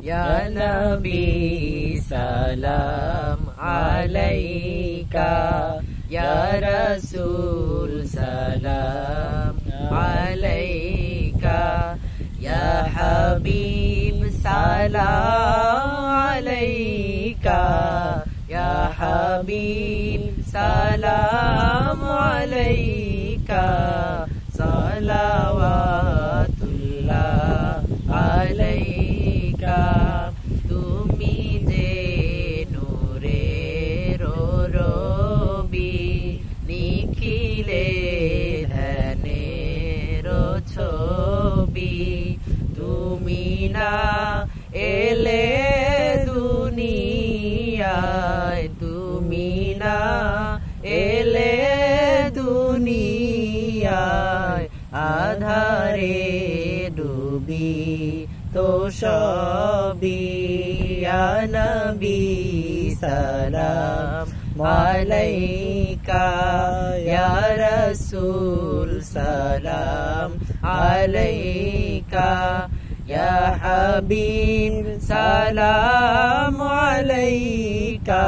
Ya Nabi salam alaika, Ya Rasul salam alaika, Ya Habib salam alaika, Ya Habib salam alaika, salawatullah alaika। তুমি যে নূরের রবি, নিখিলে ধ্যানের ছবি, তুমি না এলে দুনিয়ায়, তুমি না এলে দুনিয়ায়, আধারে ডুবি তো সবই। ইয়া নবী সালাম আলাইকা, ইয়া রাসূল সালাম আলাইকা, ইয়া হাবিব সালাম আলাইকা।